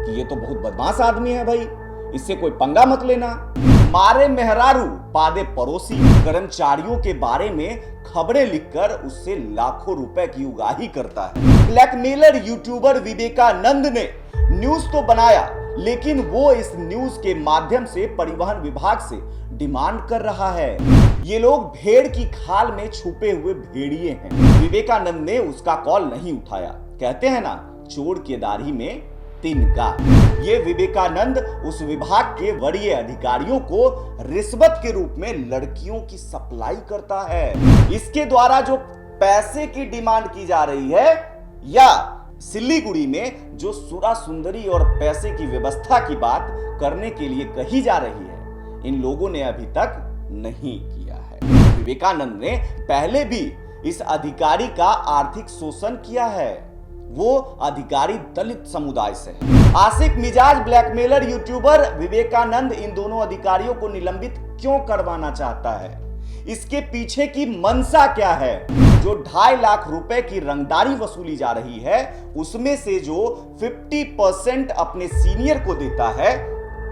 कि ये तो बहुत बदमाश आदमी है भाई, इससे कोई पंगा मत लेना। मारे मेहरारू पादे पड़ोसी कर्मचारियों के बारे में खबरें लिखकर उससे लाखों रुपए की उगाही करता है। ब्लैकमेलर यूट्यूबर विवेकानंद ने न्यूज तो बनाया, लेकिन वो इस न्यूज के माध्यम से परिवहन विभाग से डिमांड कर रहा है। ये लोग भेड़ की खाल में छुपे हुए भेड़िए हैं। विवेकानंद ने उसका कॉल नहीं उठाया। कहते हैं ना, चोर की दाढ़ी में तिनका। ये विवेकानंद उस विभाग के वरीय अधिकारियों को रिश्वत के रूप में लड़कियों की सप्लाई करता है। इसके द्वारा जो पैसे की डिमांड की जा रही है, या सिल्लीगुड़ी में जो सुरा सुंदरी और पैसे की व्यवस्था की बात करने के लिए कही जा रही है, इन लोगों ने अभी तक नहीं किया है। विवेकानंद ने पहले भी इस अधिकारी का आर्थिक शोषण किया है। वो अधिकारी दलित समुदाय से है। आशिक मिजाज ब्लैकमेलर यूट्यूबर विवेकानंद इन दोनों अधिकारियों को निलंबित क्यों करवाना चाहता है? इसके पीछे की मंशा क्या है? जो 2.5 लाख रुपए की रंगदारी वसूली जा रही है, उसमें से जो 50% अपने सीनियर को देता है,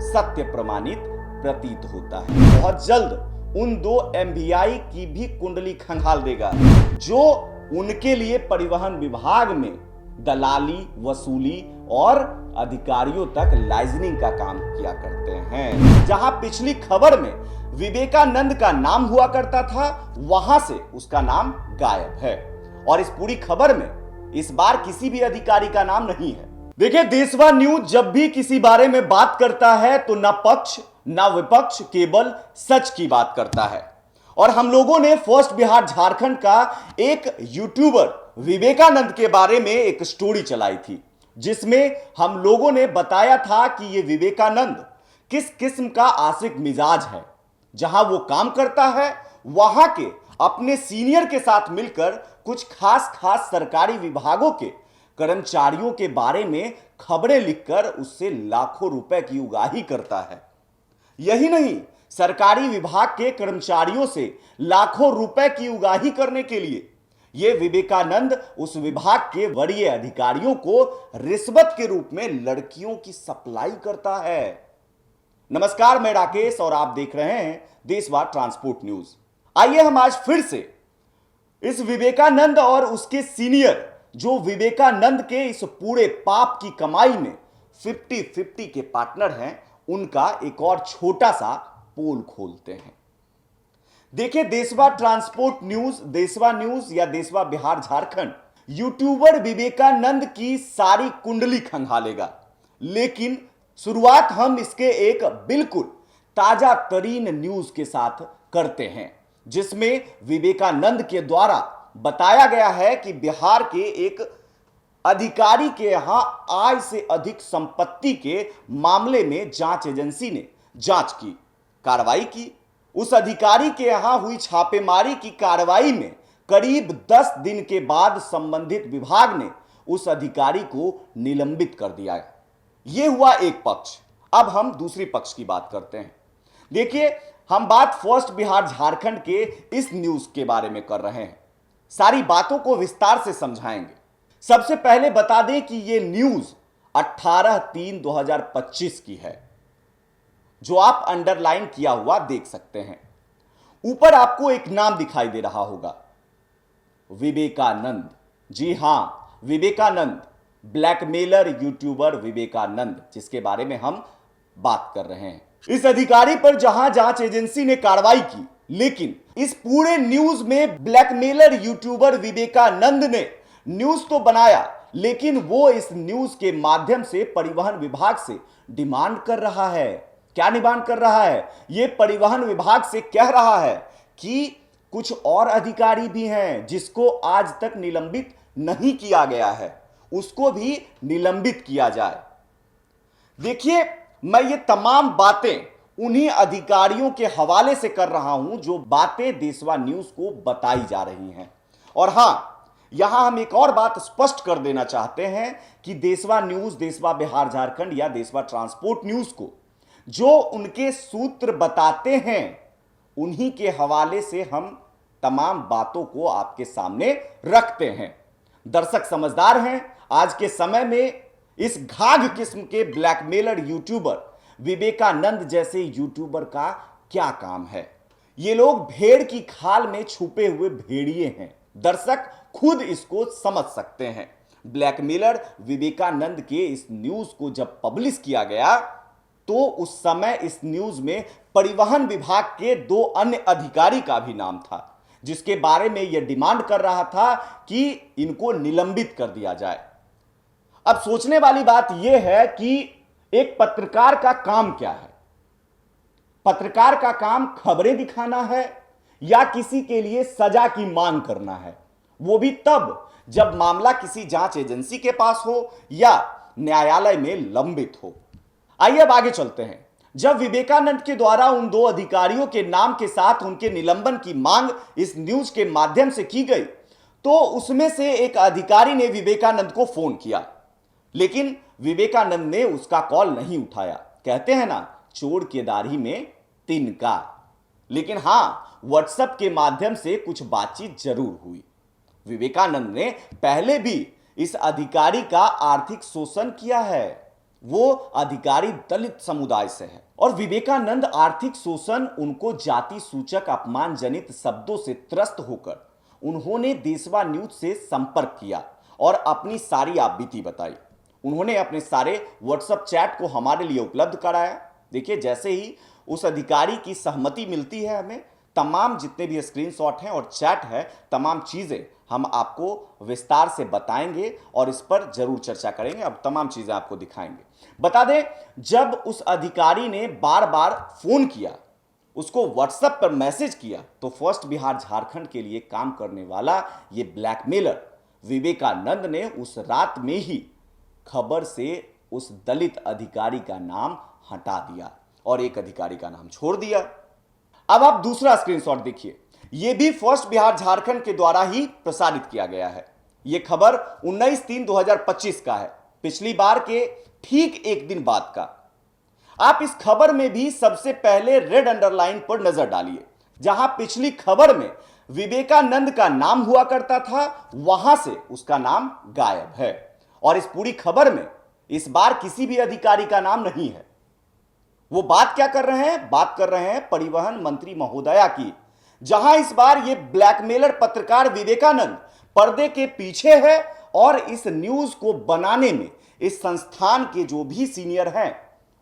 सत्य प्रमाणित प्रतीत होता है। बहुत जल्द उन 2 MVI की भी कुंडली खंगाल देगा, जो उनके लिए परिवहन विभाग में दलाली, वसूली और अधिकारियों तक लाइजनिंग का काम किया करते हैं। जहां पिछली खबर में विवेकानंद का नाम हुआ करता था, वहां से उसका नाम गायब है। और इस पूरी खबर में इस बार किसी भी अधिकारी का नाम नहीं है। देखिए, देशवा न्यूज जब भी किसी बारे में बात करता है तो ना पक्ष ना विपक्ष, केवल सच की बात करता है। और हम लोगों ने फर्स्ट बिहार झारखंड का एक यूट्यूबर विवेकानंद के बारे में एक स्टोरी चलाई थी, जिसमें हम लोगों ने बताया था कि यह विवेकानंद किस किस्म का आशिक मिजाज है। जहां वो काम करता है, वहां के अपने सीनियर के साथ मिलकर कुछ खास सरकारी विभागों के कर्मचारियों के बारे में खबरें लिखकर उससे लाखों रुपए की उगाही करता है। यही नहीं, सरकारी विभाग के कर्मचारियों से लाखों रुपए की उगाही करने के लिए यह विवेकानंद उस विभाग के वरीय अधिकारियों को रिश्वत के रूप में लड़कियों की सप्लाई करता है। नमस्कार, मैं राकेश और आप देख रहे हैं देशवा ट्रांसपोर्ट न्यूज। आइए हम आज फिर से इस विवेकानंद और उसके सीनियर, जो विवेकानंद के इस पूरे पाप की कमाई में 50-50 के पार्टनर हैं, उनका एक और छोटा सा पोल खोलते हैं। देखिए, देशवा ट्रांसपोर्ट न्यूज, देशवा न्यूज या देशवा बिहार झारखंड यूट्यूबर विवेकानंद की सारी कुंडली खंगालेगा, लेकिन शुरुआत हम इसके एक बिल्कुल ताजा तरीन न्यूज के साथ करते हैं, जिसमें विवेकानंद के द्वारा बताया गया है कि बिहार के एक अधिकारी के यहां आय से अधिक संपत्ति के मामले में जांच एजेंसी ने जांच की, कार्रवाई की। उस अधिकारी के यहां हुई छापेमारी की कार्रवाई में करीब 10 दिन के बाद संबंधित विभाग ने उस अधिकारी को निलंबित कर दिया। यह हुआ एक पक्ष। अब हम दूसरी पक्ष की बात करते हैं। देखिए, हम बात फर्स्ट बिहार झारखंड के इस न्यूज के बारे में कर रहे हैं। सारी बातों को विस्तार से समझाएंगे। सबसे पहले बता दें कि यह न्यूज 18/3/2025 की है, जो आप अंडरलाइन किया हुआ देख सकते हैं। ऊपर आपको एक नाम दिखाई दे रहा होगा, विवेकानंद। जी हां, विवेकानंद, ब्लैकमेलर यूट्यूबर विवेकानंद, जिसके बारे में हम बात कर रहे हैं। इस अधिकारी पर जहां जांच एजेंसी ने कार्रवाई की, लेकिन इस पूरे न्यूज में ब्लैकमेलर यूट्यूबर विवेकानंद ने न्यूज तो बनाया, लेकिन वो इस न्यूज के माध्यम से परिवहन विभाग से डिमांड कर रहा है। क्या डिमांड कर रहा है? यह परिवहन विभाग से कह रहा है कि कुछ और अधिकारी भी हैं जिसको आज तक निलंबित नहीं किया गया है, उसको भी निलंबित किया जाए। देखिए, मैं ये तमाम बातें उन्हीं अधिकारियों के हवाले से कर रहा हूं जो बातें देशवा न्यूज को बताई जा रही हैं। और हां, यहां हम एक और बात स्पष्ट कर देना चाहते हैं कि देशवा न्यूज, देशवा बिहार झारखंड या देशवा ट्रांसपोर्ट न्यूज को जो उनके सूत्र बताते हैं, उन्हीं के हवाले से हम तमाम बातों को आपके सामने रखते हैं। दर्शक समझदार हैं। आज के समय में इस घाघ किस्म के ब्लैकमेलर यूट्यूबर विवेकानंद जैसे यूट्यूबर का क्या काम है? ये लोग भेड़ की खाल में छुपे हुए भेड़िए हैं। दर्शक खुद इसको समझ सकते हैं। ब्लैकमेलर विवेकानंद के इस न्यूज को जब पब्लिश किया गया तो उस समय इस न्यूज में परिवहन विभाग के 2 अन्य अधिकारी का भी नाम था, जिसके बारे में यह डिमांड कर रहा था कि इनको निलंबित कर दिया जाए। अब सोचने वाली बात यह है कि एक पत्रकार का काम क्या है? पत्रकार का काम खबरें दिखाना है या किसी के लिए सजा की मांग करना है, वो भी तब जब मामला किसी जांच एजेंसी के पास हो या न्यायालय में लंबित हो। आइए अब आगे चलते हैं। जब विवेकानंद के द्वारा उन 2 अधिकारियों के नाम के साथ उनके निलंबन की मांग इस न्यूज के माध्यम से की गई तो उसमें से एक अधिकारी ने विवेकानंद को फोन किया, लेकिन विवेकानंद ने उसका कॉल नहीं उठाया। कहते हैं ना, चोर के दाढ़ी में तिनका। लेकिन हां, व्हाट्सएप के माध्यम से कुछ बातचीत जरूर हुई। विवेकानंद ने पहले भी इस अधिकारी का आर्थिक शोषण किया है। वो अधिकारी दलित समुदाय से है और विवेकानंद आर्थिक शोषण, उनको जाति सूचक अपमानजनित शब्दों से त्रस्त होकर उन्होंने देशवा न्यूज से संपर्क किया और अपनी सारी आपबीती बताई। उन्होंने अपने सारे व्हाट्सएप चैट को हमारे लिए उपलब्ध कराया। देखिए, जैसे ही उस अधिकारी की सहमति मिलती है हमें, तमाम जितने भी स्क्रीनशॉट हैं और चैट है, तमाम चीजें हम आपको विस्तार से बताएंगे और इस पर जरूर चर्चा करेंगे। अब तमाम चीजें आपको दिखाएंगे। बता दें, जब उस अधिकारी ने बार बार फोन किया, उसको व्हाट्सएप पर मैसेज किया, तो फर्स्ट बिहार झारखंड के लिए काम करने वाला ये ब्लैकमेलर विवेकानंद ने उस रात में ही खबर से उस दलित अधिकारी का नाम हटा दिया और एक अधिकारी का नाम छोड़ दिया। अब आप दूसरा स्क्रीनशॉट देखिए। यह भी फर्स्ट बिहार झारखंड के द्वारा ही प्रसारित किया गया है। यह खबर 19/3/2025 का है, पिछली बार के ठीक एक दिन बाद का। आप इस खबर में भी सबसे पहले रेड अंडरलाइन पर नजर डालिए। जहां पिछली खबर में विवेकानंद का नाम हुआ करता था, वहां से उसका नाम गायब है और इस पूरी खबर में इस बार किसी भी अधिकारी का नाम नहीं है। वो बात क्या कर रहे हैं? बात कर रहे हैं परिवहन मंत्री महोदया की, जहां इस बार ये ब्लैकमेलर पत्रकार विवेकानंद पर्दे के पीछे है और इस न्यूज को बनाने में इस संस्थान के जो भी सीनियर हैं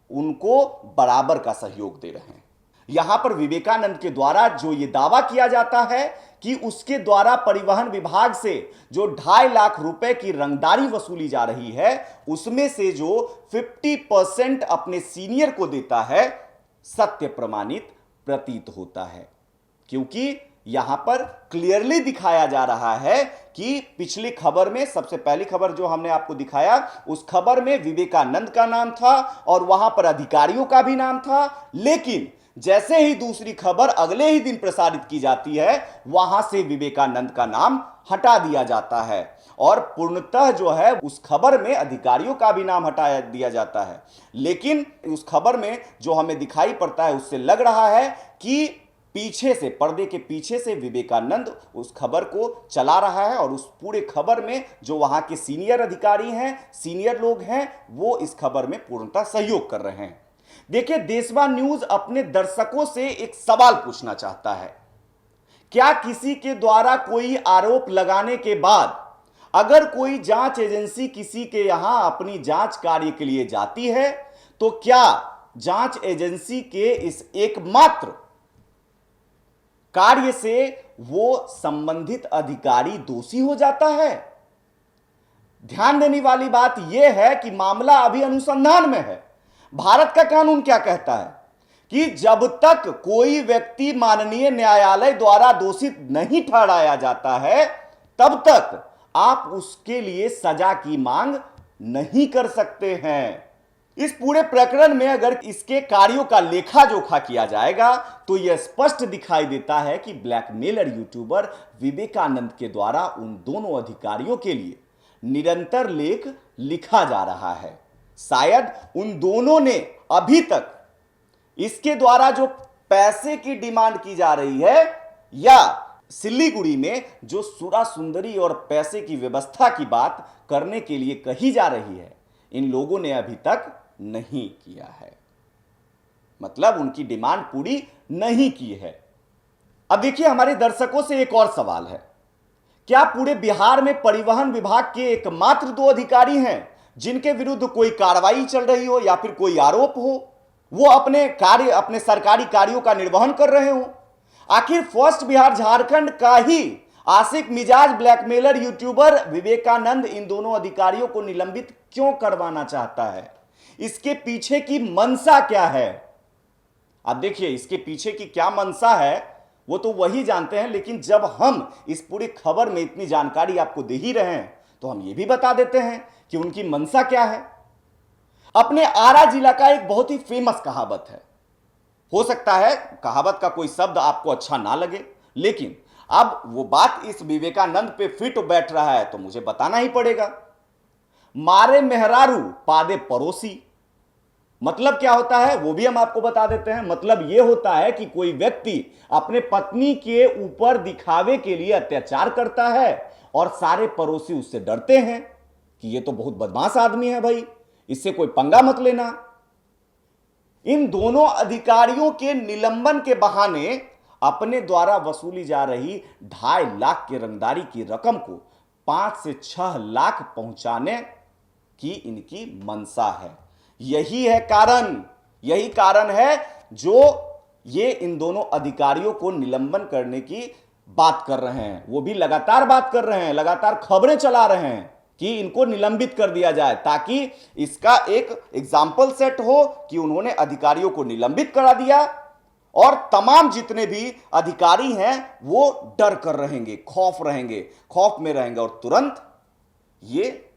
उनको बराबर का सहयोग दे रहे हैं। यहां पर विवेकानंद के द्वारा जो ये दावा किया जाता है कि उसके द्वारा परिवहन विभाग से जो 2.5 लाख रुपए की रंगदारी वसूली जा रही है, उसमें से जो 50% अपने सीनियर को देता है, सत्य प्रमाणित प्रतीत होता है। क्योंकि यहां पर क्लियरली दिखाया जा रहा है कि पिछली खबर में, सबसे पहली खबर जो हमने आपको दिखाया, उस खबर में विवेकानंद का नाम था और वहां पर अधिकारियों का भी नाम था। लेकिन जैसे ही दूसरी खबर अगले ही दिन प्रसारित की जाती है, वहां से विवेकानंद का नाम हटा दिया जाता है और पूर्णतः जो है उस खबर में अधिकारियों का भी नाम हटा दिया जाता है। लेकिन उस खबर में जो हमें दिखाई पड़ता है, उससे लग रहा है कि पीछे से, पर्दे के पीछे से विवेकानंद उस खबर को चला रहा है और उस पूरे खबर में जो वहां के सीनियर अधिकारी हैं, सीनियर लोग हैं, वो इस खबर में पूर्णतः सहयोग कर रहे हैं। देखिए, देशवा न्यूज अपने दर्शकों से एक सवाल पूछना चाहता है। क्या किसी के द्वारा कोई आरोप लगाने के बाद अगर कोई जांच एजेंसी किसी के यहां अपनी जांच कार्य के लिए जाती है, तो क्या जांच एजेंसी के इस एकमात्र कार्य से वो संबंधित अधिकारी दोषी हो जाता है? ध्यान देने वाली बात यह है कि मामला अभी अनुसंधान में है। भारत का कानून क्या कहता है कि जब तक कोई व्यक्ति माननीय न्यायालय द्वारा दोषित नहीं ठहराया जाता है, तब तक आप उसके लिए सजा की मांग नहीं कर सकते हैं। इस पूरे प्रकरण में अगर इसके कार्यों का लेखा जोखा किया जाएगा तो यह स्पष्ट दिखाई देता है कि ब्लैकमेलर यूट्यूबर विवेकानंद के द्वारा उन दोनों अधिकारियों के लिए निरंतर लेख लिखा जा रहा है। शायद उन दोनों ने अभी तक इसके द्वारा जो पैसे की डिमांड की जा रही है या सिल्लीगुड़ी में जो सुरा सुंदरी और पैसे की व्यवस्था की बात करने के लिए कही जा रही है, इन लोगों ने अभी तक नहीं किया है, मतलब उनकी डिमांड पूरी नहीं की है। अब देखिए, हमारे दर्शकों से एक और सवाल है, क्या पूरे बिहार में परिवहन विभाग के एकमात्र 2 अधिकारी हैं जिनके विरुद्ध कोई कार्रवाई चल रही हो या फिर कोई आरोप हो, वो अपने सरकारी कार्यों का निर्वहन कर रहे हो? आखिर फर्स्ट बिहार झारखंड का ही आशिक मिजाज ब्लैकमेलर यूट्यूबर विवेकानंद इन दोनों अधिकारियों को निलंबित क्यों करवाना चाहता है? इसके पीछे की मंशा क्या है? अब देखिए, इसके पीछे की क्या मंशा है वो तो वही जानते हैं, लेकिन जब हम इस पूरी खबर में इतनी जानकारी आपको दे ही रहे हैं तो हम ये भी बता देते हैं कि उनकी मंशा क्या है। अपने आरा जिला का एक बहुत ही फेमस कहावत है, हो सकता है कहावत का कोई शब्द आपको अच्छा ना लगे, लेकिन अब वो बात इस विवेकानंद पे फिट बैठ रहा है तो मुझे बताना ही पड़ेगा। मारे मेहरारू पादे पड़ोसी, मतलब क्या होता है वो भी हम आपको बता देते हैं। मतलब यह होता है कि कोई व्यक्ति अपने पत्नी के ऊपर दिखावे के लिए अत्याचार करता है और सारे पड़ोसी उससे डरते हैं कि ये तो बहुत बदमाश आदमी है भाई, इससे कोई पंगा मत लेना। इन दोनों अधिकारियों के निलंबन के बहाने अपने द्वारा वसूली जा रही 2.5 लाख के रंगदारी की रकम को 5 से 6 लाख पहुंचाने की इनकी मंशा है। यही कारण है जो ये इन दोनों अधिकारियों को निलंबन करने की बात कर रहे हैं। वो भी लगातार बात कर रहे हैं, लगातार खबरें चला रहे हैं कि इनको निलंबित कर दिया जाए, ताकि इसका एक एग्जाम्पल सेट हो कि उन्होंने अधिकारियों को निलंबित करा दिया और तमाम जितने भी अधिकारी हैं वो डर कर रहेंगे, खौफ में रहेंगे और तुरंत ये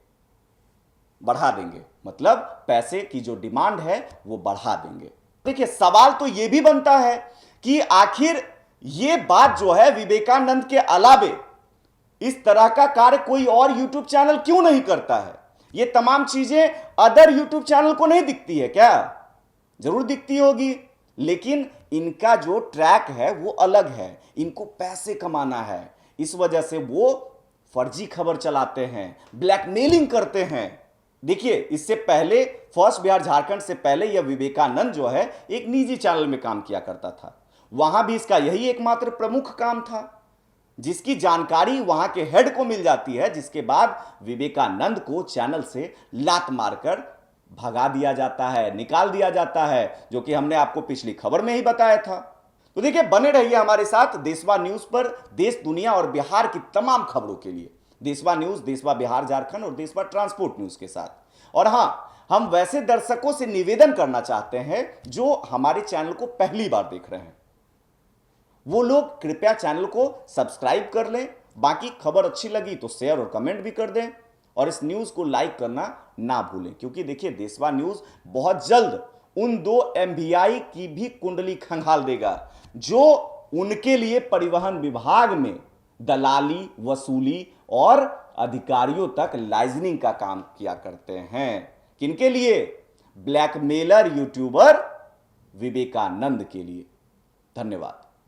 बढ़ा देंगे, मतलब पैसे की जो डिमांड है वो बढ़ा देंगे। देखिए, सवाल तो ये भी बनता है कि आखिर ये बात जो है विवेकानंद के अलावे इस तरह का कार्य कोई और यूट्यूब चैनल क्यों नहीं करता है? ये तमाम चीजें अदर यूट्यूब चैनल को नहीं दिखती है क्या? जरूर दिखती होगी, लेकिन इनका जो ट्रैक है वो अलग है। इनको पैसे कमाना है, इस वजह से वो फर्जी खबर चलाते हैं, ब्लैकमेलिंग करते हैं। देखिए, इससे पहले फर्स्ट बिहार झारखंड से पहले यह विवेकानंद जो है एक निजी चैनल में काम किया करता था। वहां भी इसका यही एकमात्र प्रमुख काम था, जिसकी जानकारी वहां के हेड को मिल जाती है, जिसके बाद विवेकानंद को चैनल से लात मारकर भगा दिया जाता है, निकाल दिया जाता है, जो कि हमने आपको पिछली खबर में ही बताया था। तो देखिए, बने रहिए हमारे साथ देशवा न्यूज पर देश, दुनिया और बिहार की तमाम खबरों के लिए। देशवा न्यूज, देशवा बिहार झारखंड और देशवा ट्रांसपोर्ट न्यूज के साथ। और हां, हम वैसे दर्शकों से निवेदन करना चाहते हैं जो हमारे चैनल को पहली बार देख रहे हैं, वो लोग कृपया चैनल को सब्सक्राइब कर लें। बाकी खबर अच्छी लगी तो शेयर और कमेंट भी कर दें और इस न्यूज को लाइक करना ना भूलें, क्योंकि देखिए, देशवा न्यूज बहुत जल्द उन 2 MVI की भी कुंडली खंगाल देगा जो उनके लिए परिवहन विभाग में दलाली, वसूली और अधिकारियों तक लाइजनिंग का काम किया करते हैं। किनके लिए? ब्लैकमेलर यूट्यूबर विवेकानंद के लिए। धन्यवाद।